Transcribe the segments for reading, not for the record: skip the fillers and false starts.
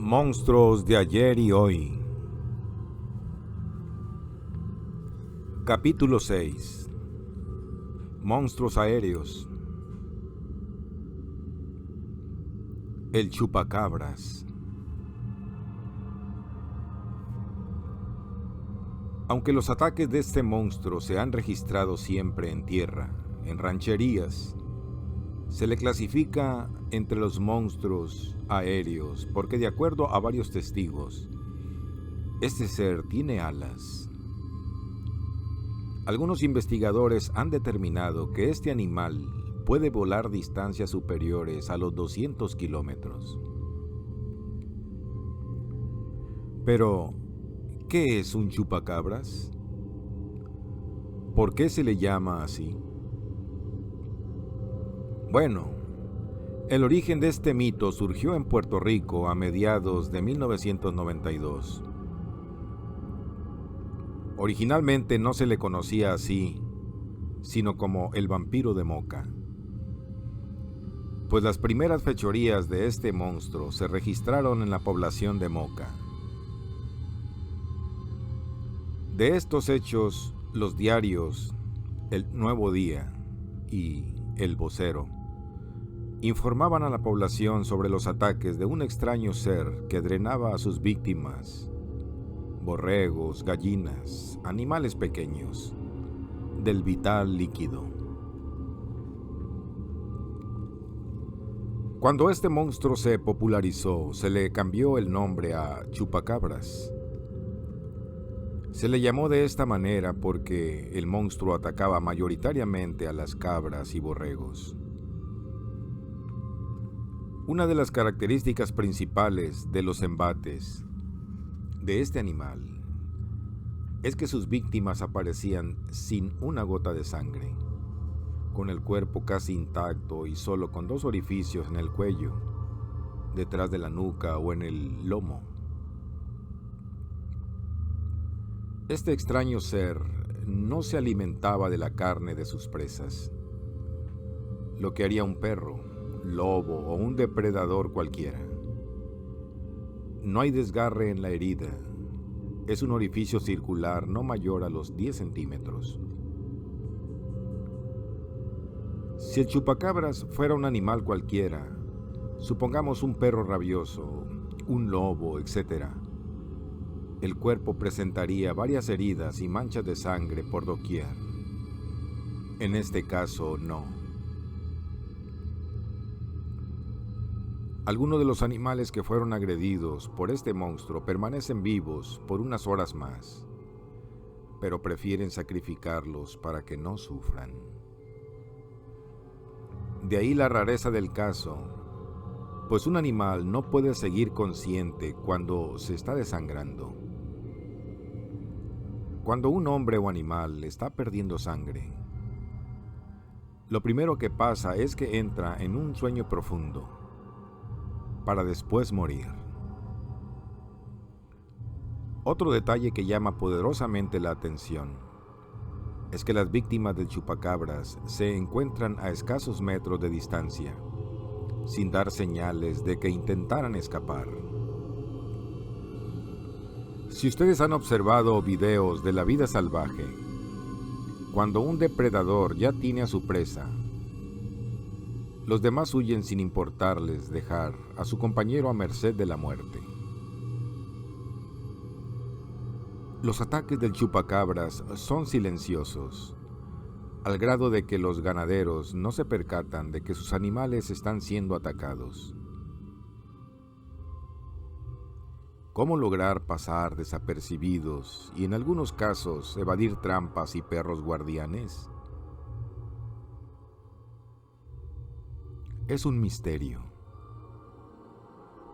Monstruos de ayer y hoy. Capítulo 6. Monstruos aéreos. El chupacabras. Aunque los ataques de este monstruo se han registrado siempre en tierra, en rancherías, se le clasifica entre los monstruos aéreos porque, de acuerdo a varios testigos, este ser tiene alas. Algunos investigadores han determinado que este animal puede volar distancias superiores a los 200 kilómetros. Pero, ¿qué es un chupacabras? ¿Por qué se le llama así? Bueno, el origen de este mito surgió en Puerto Rico a mediados de 1992. Originalmente no se le conocía así, sino como el vampiro de Moca, pues las primeras fechorías de este monstruo se registraron en la población de Moca. De estos hechos, los diarios El Nuevo Día y El Vocero informaban a la población sobre los ataques de un extraño ser que drenaba a sus víctimas, borregos, gallinas, animales pequeños, del vital líquido. Cuando este monstruo se popularizó, se le cambió el nombre a chupacabras. Se le llamó de esta manera porque el monstruo atacaba mayoritariamente a las cabras y borregos. Una de las características principales de los embates de este animal es que sus víctimas aparecían sin una gota de sangre, con el cuerpo casi intacto y solo con 2 orificios en el cuello, detrás de la nuca o en el lomo. Este extraño ser no se alimentaba de la carne de sus presas, lo que haría un perro, lobo o un depredador cualquiera. No hay desgarre en la herida. Es un orificio circular no mayor a los 10 centímetros. Si el chupacabras fuera un animal cualquiera, supongamos un perro rabioso, un lobo, etc., el cuerpo presentaría varias heridas y manchas de sangre por doquier. En este caso, no. Algunos de los animales que fueron agredidos por este monstruo permanecen vivos por unas horas más, pero prefieren sacrificarlos para que no sufran. De ahí la rareza del caso, pues un animal no puede seguir consciente cuando se está desangrando. Cuando un hombre o animal está perdiendo sangre, lo primero que pasa es que entra en un sueño profundo, para después morir. Otro detalle que llama poderosamente la atención es que las víctimas del chupacabras se encuentran a escasos metros de distancia, sin dar señales de que intentaran escapar. Si ustedes han observado videos de la vida salvaje, cuando un depredador ya tiene a su presa, los demás huyen sin importarles dejar a su compañero a merced de la muerte. Los ataques del chupacabras son silenciosos, al grado de que los ganaderos no se percatan de que sus animales están siendo atacados. ¿Cómo lograr pasar desapercibidos y en algunos casos evadir trampas y perros guardianes? Es un misterio.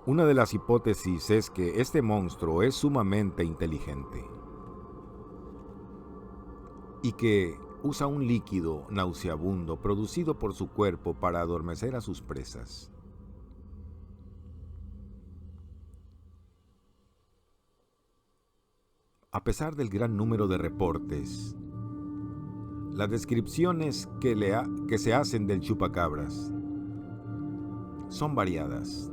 Una de las hipótesis es que este monstruo es sumamente inteligente y que usa un líquido nauseabundo producido por su cuerpo para adormecer a sus presas. A pesar del gran número de reportes, las descripciones que se hacen del chupacabras son variadas.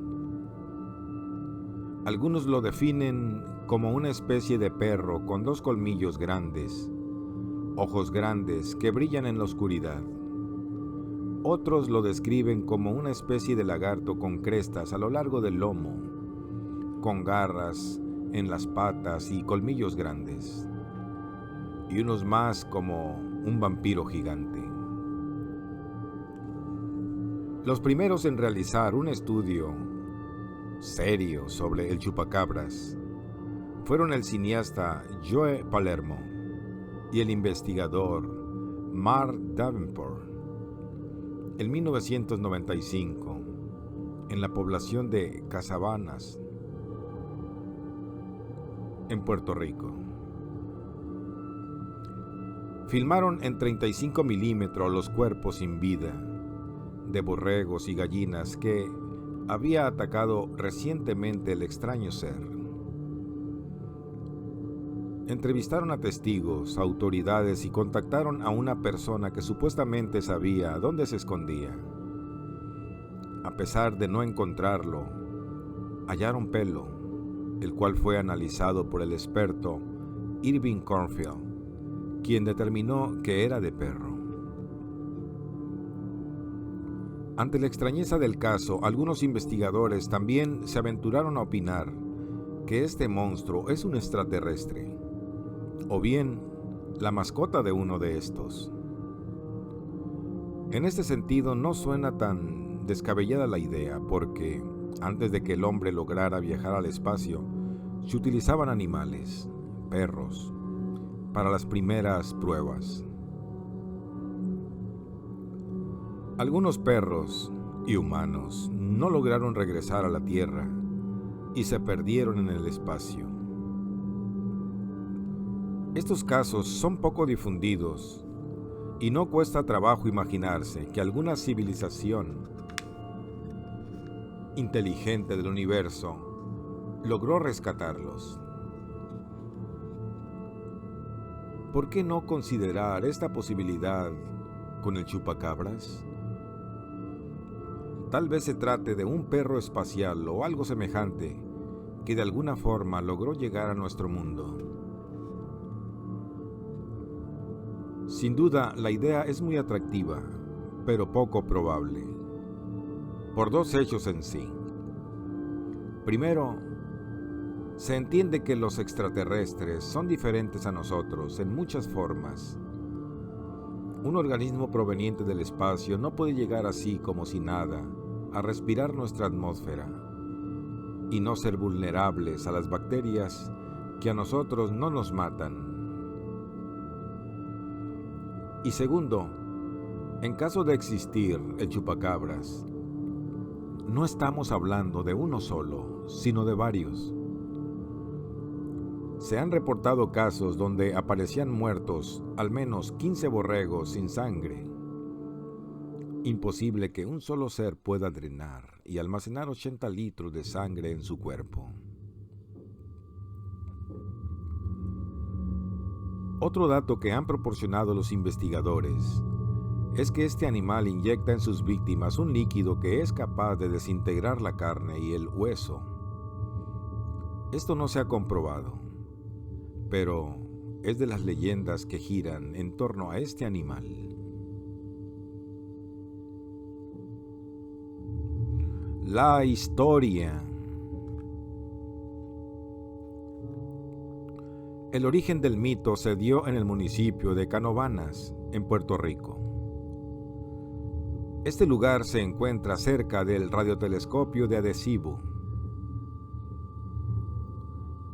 Algunos lo definen como una especie de perro con 2 colmillos grandes, ojos grandes que brillan en la oscuridad. Otros lo describen como una especie de lagarto con crestas a lo largo del lomo, con garras en las patas y colmillos grandes, y unos más como un vampiro gigante. Los primeros en realizar un estudio serio sobre el chupacabras fueron el cineasta Joe Palermo y el investigador Mark Davenport en 1995 en la población de Casabanas, en Puerto Rico. Filmaron en 35 milímetros los cuerpos sin vida de borregos y gallinas que había atacado recientemente el extraño ser. Entrevistaron a testigos, autoridades y contactaron a una persona que supuestamente sabía dónde se escondía. A pesar de no encontrarlo, hallaron pelo, el cual fue analizado por el experto Irving Cornfield, quien determinó que era de perro. Ante la extrañeza del caso, algunos investigadores también se aventuraron a opinar que este monstruo es un extraterrestre, o bien la mascota de uno de estos. En este sentido, no suena tan descabellada la idea, porque antes de que el hombre lograra viajar al espacio, se utilizaban animales, perros, para las primeras pruebas. Algunos perros y humanos no lograron regresar a la Tierra y se perdieron en el espacio. Estos casos son poco difundidos y no cuesta trabajo imaginarse que alguna civilización inteligente del universo logró rescatarlos. ¿Por qué no considerar esta posibilidad con el chupacabras? Tal vez se trate de un perro espacial o algo semejante que de alguna forma logró llegar a nuestro mundo. Sin duda, la idea es muy atractiva, pero poco probable, por 2 hechos en sí. Primero, se entiende que los extraterrestres son diferentes a nosotros en muchas formas. Un organismo proveniente del espacio no puede llegar así como si nada a respirar nuestra atmósfera y no ser vulnerables a las bacterias que a nosotros no nos matan. Y segundo, en caso de existir el chupacabras, no estamos hablando de uno solo, sino de varios. Se han reportado casos donde aparecían muertos al menos 15 borregos sin sangre. Imposible que un solo ser pueda drenar y almacenar 80 litros de sangre en su cuerpo. Otro dato que han proporcionado los investigadores es que este animal inyecta en sus víctimas un líquido que es capaz de desintegrar la carne y el hueso. Esto no se ha comprobado, pero es de las leyendas que giran en torno a este animal. La historia. El origen del mito se dio en el municipio de Canovanas, en Puerto Rico. Este lugar se encuentra cerca del radiotelescopio de Arecibo.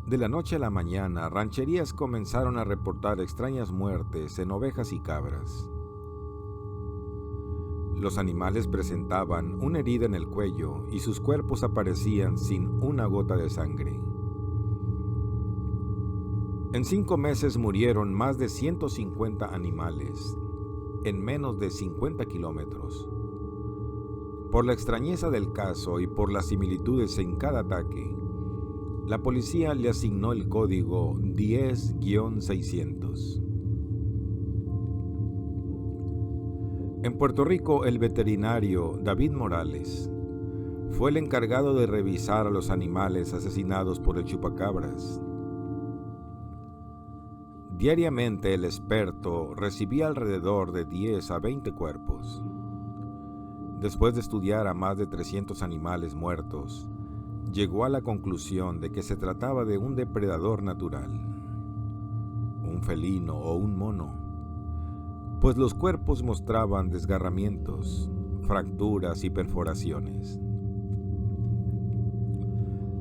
De la noche a la mañana, rancherías comenzaron a reportar extrañas muertes en ovejas y cabras. Los animales presentaban una herida en el cuello y sus cuerpos aparecían sin una gota de sangre. En 5 meses murieron más de 150 animales, en menos de 50 kilómetros. Por la extrañeza del caso y por las similitudes en cada ataque, la policía le asignó el código 10-600. En Puerto Rico, el veterinario David Morales fue el encargado de revisar a los animales asesinados por el chupacabras. Diariamente el experto recibía alrededor de 10 a 20 cuerpos. Después de estudiar a más de 300 animales muertos, llegó a la conclusión de que se trataba de un depredador natural, un felino o un mono, pues los cuerpos mostraban desgarramientos, fracturas y perforaciones.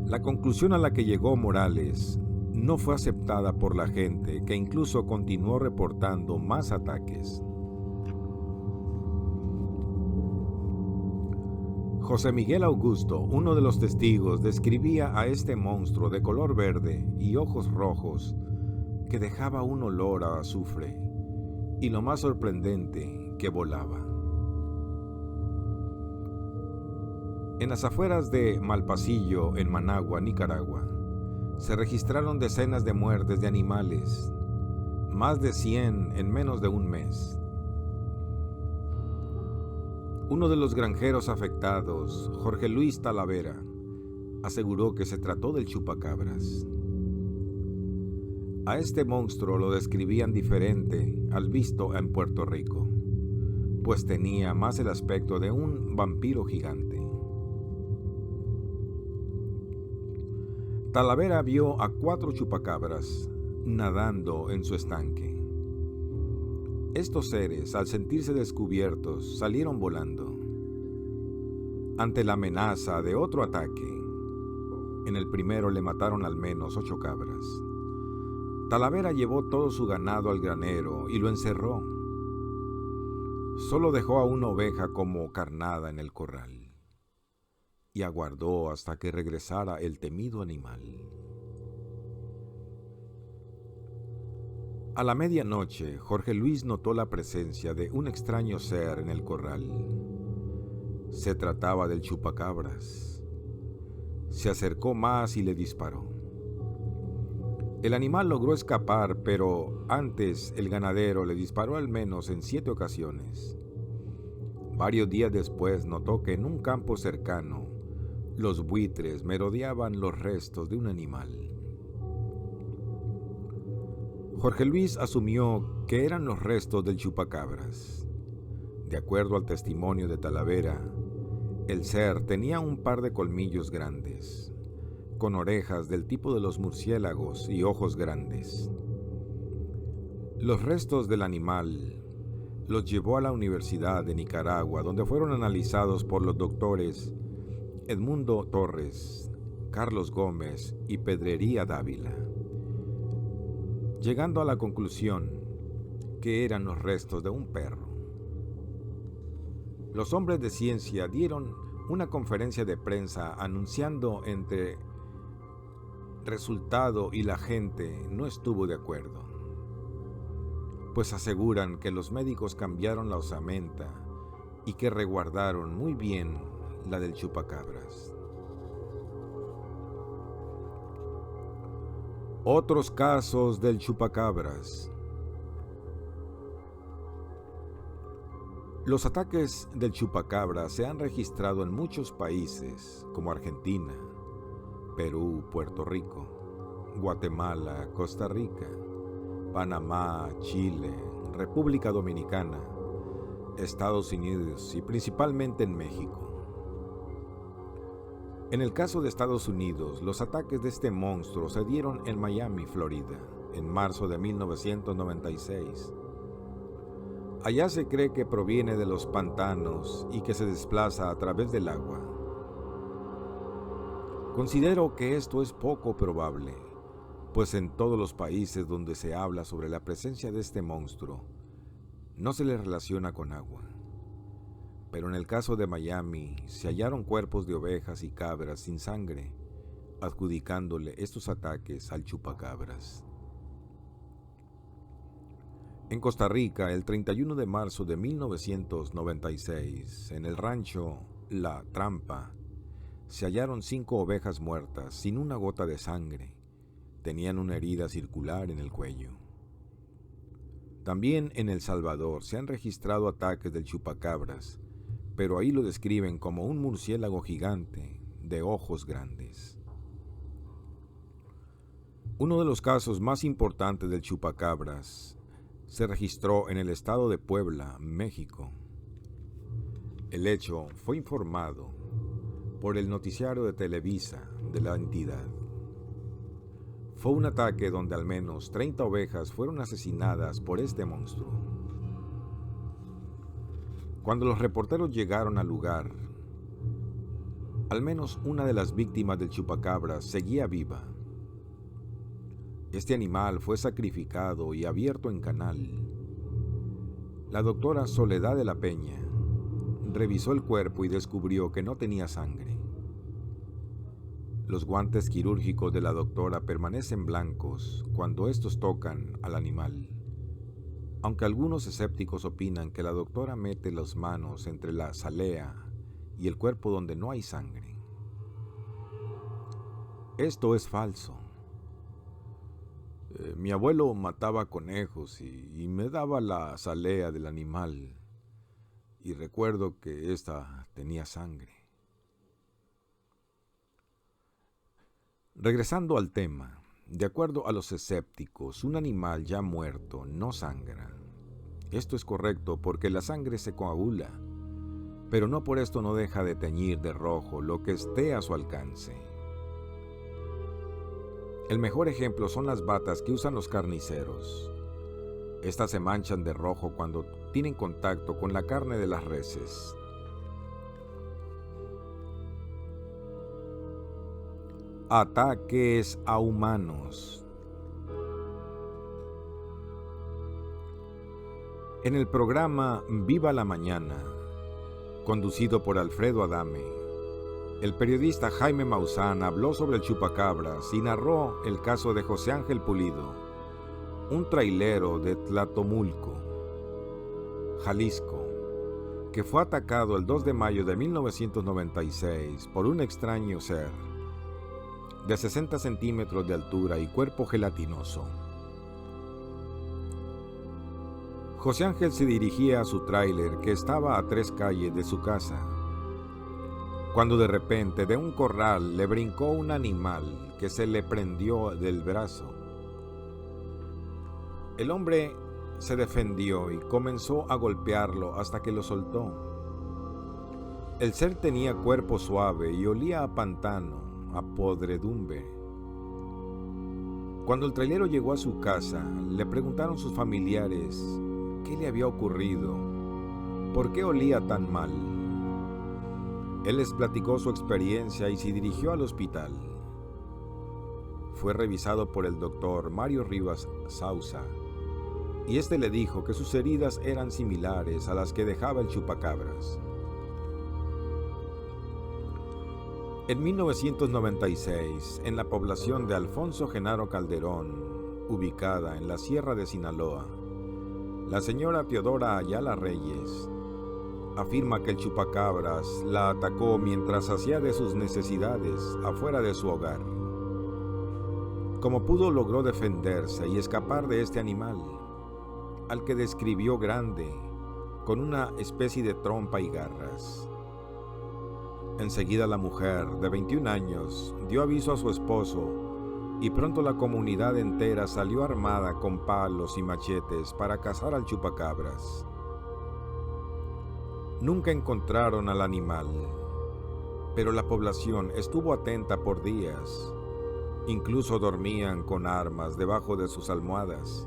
La conclusión a la que llegó Morales no fue aceptada por la gente, que incluso continuó reportando más ataques. José Miguel Augusto, uno de los testigos, describía a este monstruo de color verde y ojos rojos que dejaba un olor a azufre y, lo más sorprendente, que volaba. En las afueras de Malpasillo, en Managua, Nicaragua, se registraron decenas de muertes de animales, más de 100 en menos de un mes. Uno de los granjeros afectados, Jorge Luis Talavera, aseguró que se trató del chupacabras. A este monstruo lo describían diferente al visto en Puerto Rico, pues tenía más el aspecto de un vampiro gigante. Talavera vio a 4 chupacabras nadando en su estanque. Estos seres, al sentirse descubiertos, salieron volando. Ante la amenaza de otro ataque, en el primero le mataron al menos 8 cabras. Talavera llevó todo su ganado al granero y lo encerró. Solo dejó a una oveja como carnada en el corral y aguardó hasta que regresara el temido animal. A la medianoche, Jorge Luis notó la presencia de un extraño ser en el corral. Se trataba del chupacabras. Se acercó más y le disparó. El animal logró escapar, pero antes el ganadero le disparó al menos en 7 ocasiones. Varios días después notó que en un campo cercano, los buitres merodeaban los restos de un animal. Jorge Luis asumió que eran los restos del chupacabras. De acuerdo al testimonio de Talavera, el ser tenía un par de colmillos grandes, con orejas del tipo de los murciélagos y ojos grandes. Los restos del animal los llevó a la Universidad de Nicaragua, donde fueron analizados por los doctores Edmundo Torres, Carlos Gómez y Pedrería Dávila, llegando a la conclusión que eran los restos de un perro. Los hombres de ciencia dieron una conferencia de prensa anunciando entre resultado y la gente no estuvo de acuerdo, pues aseguran que los médicos cambiaron la osamenta y que resguardaron muy bien la del chupacabras. Otros casos del chupacabras. Los ataques del chupacabras se han registrado en muchos países como Argentina, Perú, Puerto Rico, Guatemala, Costa Rica, Panamá, Chile, República Dominicana, Estados Unidos y principalmente en México. En el caso de Estados Unidos, los ataques de este monstruo se dieron en Miami, Florida, en marzo de 1996. Allá se cree que proviene de los pantanos y que se desplaza a través del agua. Considero que esto es poco probable, pues en todos los países donde se habla sobre la presencia de este monstruo, no se le relaciona con agua. Pero en el caso de Miami, se hallaron cuerpos de ovejas y cabras sin sangre, adjudicándole estos ataques al chupacabras. En Costa Rica, el 31 de marzo de 1996, en el rancho La Trampa, se hallaron 5 ovejas muertas sin una gota de sangre. Tenían una herida circular en el cuello. También en El Salvador se han registrado ataques del chupacabras, pero ahí lo describen como un murciélago gigante de ojos grandes. Uno de los casos más importantes del chupacabras se registró en el estado de Puebla, México. El hecho fue informado por el noticiario de Televisa de la entidad. Fue un ataque donde al menos 30 ovejas fueron asesinadas por este monstruo. Cuando los reporteros llegaron al lugar, al menos una de las víctimas del chupacabras seguía viva. Este animal fue sacrificado y abierto en canal. La doctora Soledad de la Peña revisó el cuerpo y descubrió que no tenía sangre. Los guantes quirúrgicos de la doctora permanecen blancos cuando estos tocan al animal, aunque algunos escépticos opinan que la doctora mete las manos entre la salea y el cuerpo donde no hay sangre. Esto es falso. Mi abuelo mataba conejos y me daba la salea del animal, y recuerdo que ésta tenía sangre. Regresando al tema, de acuerdo a los escépticos, un animal ya muerto no sangra. Esto es correcto porque la sangre se coagula, pero no por esto no deja de teñir de rojo lo que esté a su alcance. El mejor ejemplo son las batas que usan los carniceros. Estas se manchan de rojo cuando tienen contacto con la carne de las reses. Ataques a humanos. En el programa Viva la Mañana, conducido por Alfredo Adame, el periodista Jaime Maussan habló sobre el chupacabras y narró el caso de José Ángel Pulido, un trailero de Tlatomulco, Jalisco, que fue atacado el 2 de mayo de 1996 por un extraño ser de 60 centímetros de altura y cuerpo gelatinoso. José Ángel se dirigía a su tráiler que estaba a 3 calles de su casa, cuando de repente de un corral le brincó un animal que se le prendió del brazo. El hombre se defendió y comenzó a golpearlo hasta que lo soltó. El ser tenía cuerpo suave y olía a pantano, a podredumbre. Cuando el trailero llegó a su casa, le preguntaron sus familiares qué le había ocurrido, por qué olía tan mal. Él les platicó su experiencia y se dirigió al hospital. Fue revisado por el doctor Mario Rivas Sousa, y este le dijo que sus heridas eran similares a las que dejaba el chupacabras. En 1996, en la población de Alfonso Genaro Calderón, ubicada en la Sierra de Sinaloa, la señora Teodora Ayala Reyes afirma que el chupacabras la atacó mientras hacía de sus necesidades afuera de su hogar. Como pudo, logró defenderse y escapar de este animal, al que describió grande, con una especie de trompa y garras. Enseguida la mujer, de 21 años, dio aviso a su esposo y pronto la comunidad entera salió armada con palos y machetes para cazar al chupacabras. Nunca encontraron al animal, pero la población estuvo atenta por días. Incluso dormían con armas debajo de sus almohadas.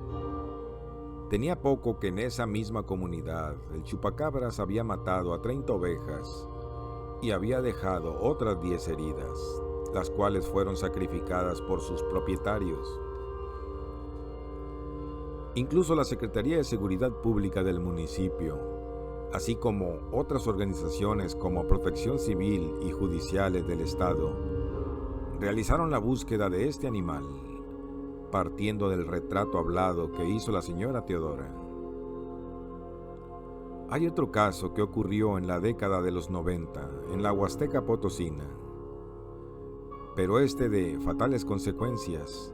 Tenía poco que en esa misma comunidad el chupacabras había matado a 30 ovejas y había dejado otras 10 heridas, las cuales fueron sacrificadas por sus propietarios. Incluso la Secretaría de Seguridad Pública del municipio, así como otras organizaciones como Protección Civil y judiciales del Estado, realizaron la búsqueda de este animal, partiendo del retrato hablado que hizo la señora Teodora. Hay otro caso que ocurrió en la década de los 90 en la Huasteca Potosina, pero este de fatales consecuencias.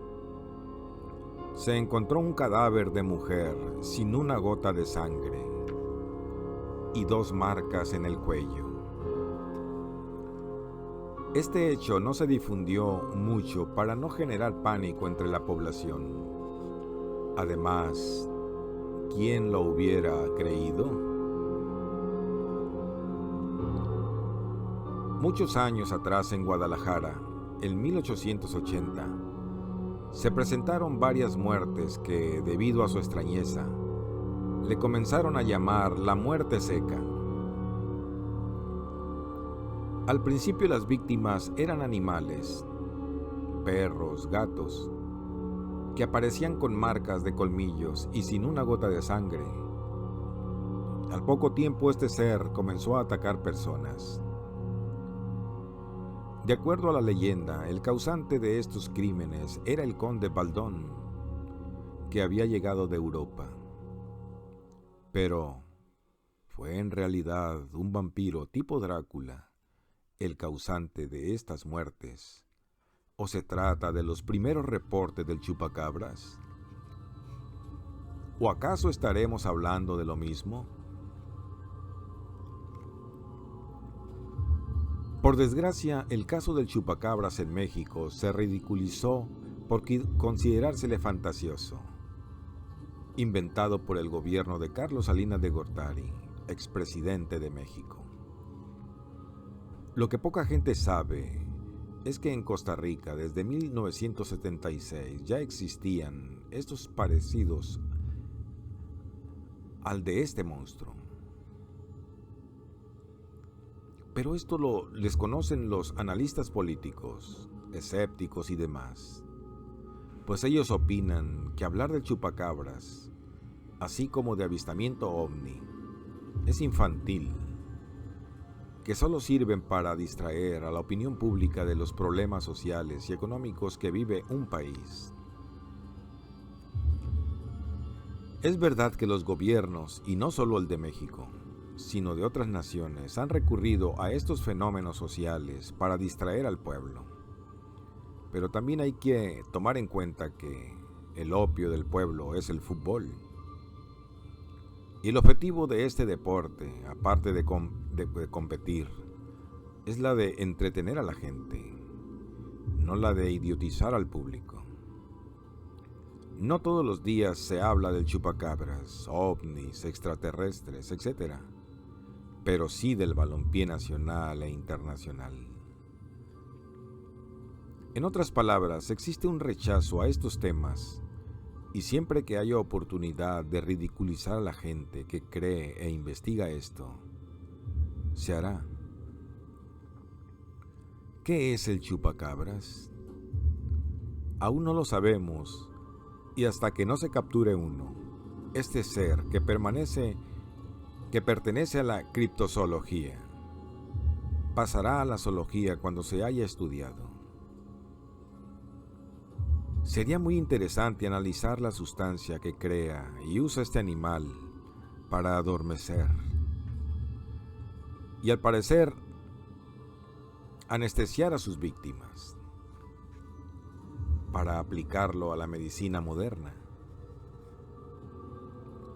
Se encontró un cadáver de mujer sin una gota de sangre. y 2 marcas en el cuello. Este hecho no se difundió mucho para no generar pánico entre la población. Además, ¿quién lo hubiera creído? Muchos años atrás en Guadalajara, en 1880, se presentaron varias muertes que, debido a su extrañeza, le comenzaron a llamar la muerte seca. Al principio las víctimas eran animales, perros, gatos, que aparecían con marcas de colmillos y sin una gota de sangre. Al poco tiempo este ser comenzó a atacar personas. De acuerdo a la leyenda, el causante de estos crímenes era el conde Baldón, que había llegado de Europa. Pero ¿fue en realidad un vampiro tipo Drácula el causante de estas muertes? ¿O se trata de los primeros reportes del chupacabras? ¿O acaso estaremos hablando de lo mismo? Por desgracia, el caso del chupacabras en México se ridiculizó por considerársele fantasioso, inventado por el gobierno de Carlos Salinas de Gortari, expresidente de México. Lo que poca gente sabe es que en Costa Rica desde 1976 ya existían estos parecidos al de este monstruo. Pero esto lo desconocen los analistas políticos, escépticos y demás, pues ellos opinan que hablar del chupacabras, así como de avistamiento ovni, es infantil, que solo sirven para distraer a la opinión pública de los problemas sociales y económicos que vive un país. Es verdad que los gobiernos, y no solo el de México, sino de otras naciones, han recurrido a estos fenómenos sociales para distraer al pueblo. Pero también hay que tomar en cuenta que el opio del pueblo es el fútbol. Y el objetivo de este deporte, aparte de competir, es la de entretener a la gente, no la de idiotizar al público. No todos los días se habla del chupacabras, ovnis, extraterrestres, etc., pero sí del balompié nacional e internacional. En otras palabras, existe un rechazo a estos temas, y siempre que haya oportunidad de ridiculizar a la gente que cree e investiga esto, se hará. ¿Qué es el chupacabras? Aún no lo sabemos, y hasta que no se capture uno, este ser que pertenece a la criptozoología, pasará a la zoología cuando se haya estudiado. Sería muy interesante analizar la sustancia que crea y usa este animal para adormecer y, al parecer, anestesiar a sus víctimas, para aplicarlo a la medicina moderna.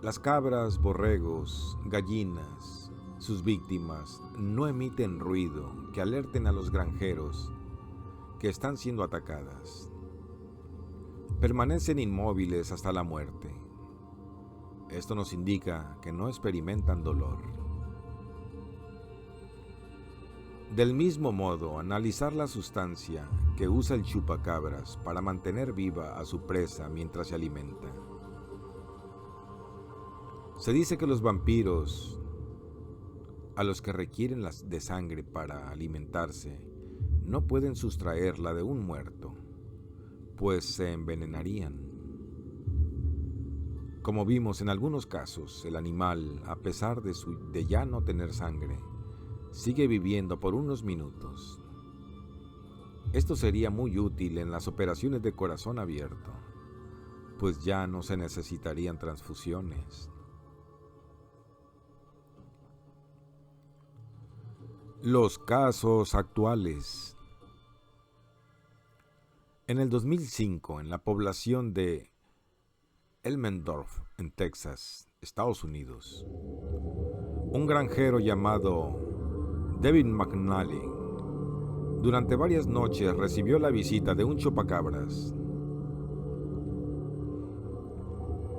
Las cabras, borregos, gallinas, sus víctimas, no emiten ruido que alerten a los granjeros que están siendo atacadas. Permanecen inmóviles hasta la muerte. Esto nos indica que no experimentan dolor. Del mismo modo, analizar la sustancia que usa el chupacabras para mantener viva a su presa mientras se alimenta. Se dice que los vampiros, a los que requieren de sangre para alimentarse, no pueden sustraerla de un muerto, pues se envenenarían. Como vimos en algunos casos, el animal, a pesar de ya no tener sangre, sigue viviendo por unos minutos. Esto sería muy útil en las operaciones de corazón abierto, pues ya no se necesitarían transfusiones. Los casos actuales. En el 2005, en la población de Elmendorf, en Texas, Estados Unidos, un granjero llamado David McNally, durante varias noches recibió la visita de un chupacabras.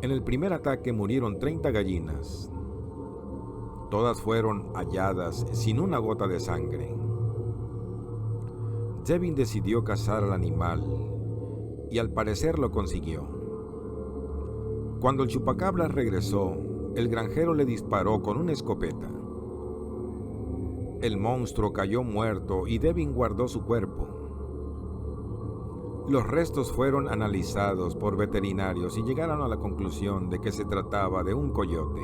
En el primer ataque murieron 30 gallinas. Todas fueron halladas sin una gota de sangre. Devin decidió cazar al animal y al parecer lo consiguió. Cuando el chupacabras regresó, el granjero le disparó con una escopeta. El monstruo cayó muerto y Devin guardó su cuerpo. Los restos fueron analizados por veterinarios y llegaron a la conclusión de que se trataba de un coyote.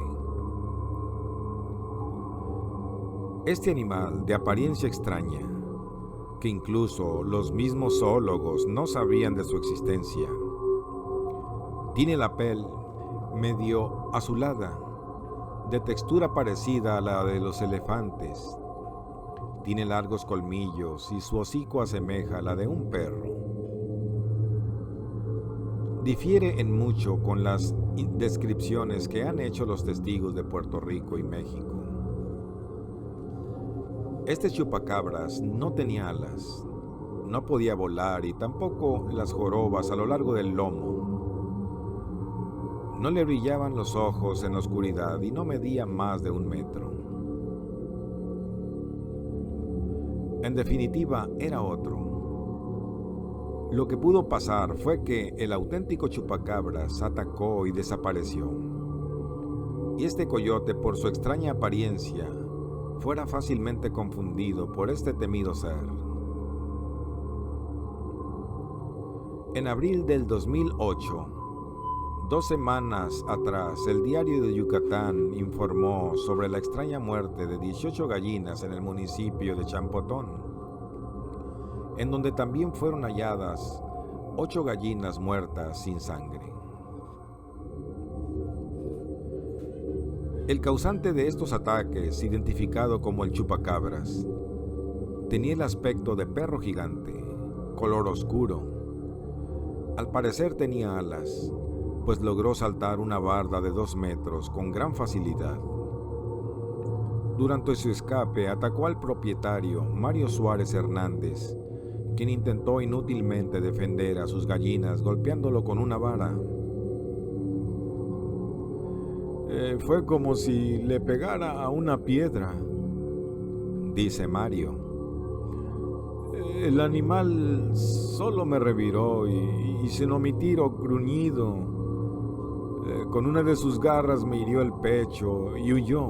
Este animal de apariencia extraña, que incluso los mismos zoólogos no sabían de su existencia, tiene la piel medio azulada, de textura parecida a la de los elefantes. Tiene largos colmillos y su hocico asemeja a la de un perro. Difiere en mucho con las descripciones que han hecho los testigos de Puerto Rico y México. Este chupacabras no tenía alas, no podía volar y tampoco las jorobas a lo largo del lomo. No le brillaban los ojos en la oscuridad y no medía más de 1 metro. En definitiva, era otro. Lo que pudo pasar fue que el auténtico chupacabras atacó y desapareció. Y este coyote, por su extraña apariencia, fuera fácilmente confundido por este temido ser. En abril del 2008, 2 semanas atrás, el Diario de Yucatán informó sobre la extraña muerte de 18 gallinas en el municipio de Champotón, en donde también fueron halladas 8 gallinas muertas sin sangre. El causante de estos ataques, identificado como el chupacabras, tenía el aspecto de perro gigante, color oscuro. Al parecer tenía alas, pues logró saltar una barda de 2 metros con gran facilidad. Durante su escape atacó al propietario Mario Suárez Hernández, quien intentó inútilmente defender a sus gallinas golpeándolo con una vara. Fue como si le pegara a una piedra, dice Mario. El animal solo me reviró y sin omitir o gruñido, con una de sus garras me hirió el pecho y huyó.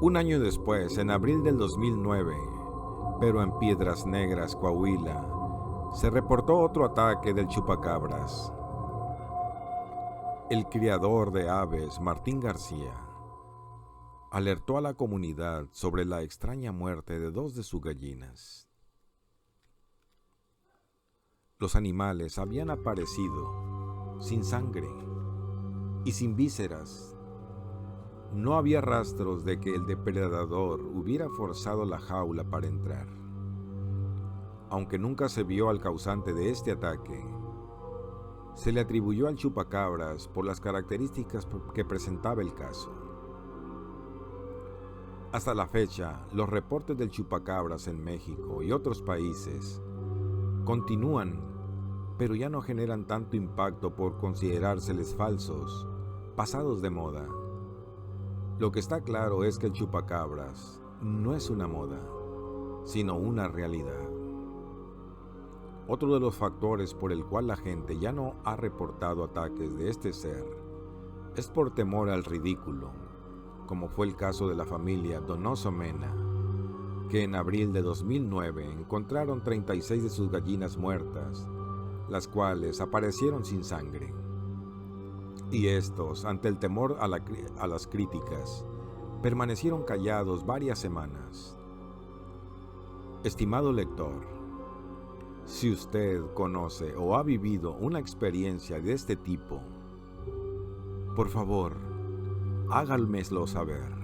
Un año después, en abril del 2009, pero en Piedras Negras, Coahuila, se reportó otro ataque del chupacabras. El criador de aves, Martín García, alertó a la comunidad sobre la extraña muerte de 2 de sus gallinas. Los animales habían aparecido sin sangre y sin vísceras. No había rastros de que el depredador hubiera forzado la jaula para entrar. Aunque nunca se vio al causante de este ataque, se le atribuyó al chupacabras por las características que presentaba el caso. Hasta la fecha, los reportes del chupacabras en México y otros países continúan, pero ya no generan tanto impacto por considerárseles falsos, pasados de moda. Lo que está claro es que el chupacabras no es una moda, sino una realidad. Otro de los factores por el cual la gente ya no ha reportado ataques de este ser es por temor al ridículo, como fue el caso de la familia Donoso Mena, que en abril de 2009 encontraron 36 de sus gallinas muertas, las cuales aparecieron sin sangre. Y estos, ante el temor a las críticas, permanecieron callados varias semanas. Estimado lector, si usted conoce o ha vivido una experiencia de este tipo, por favor, háganmelo saber.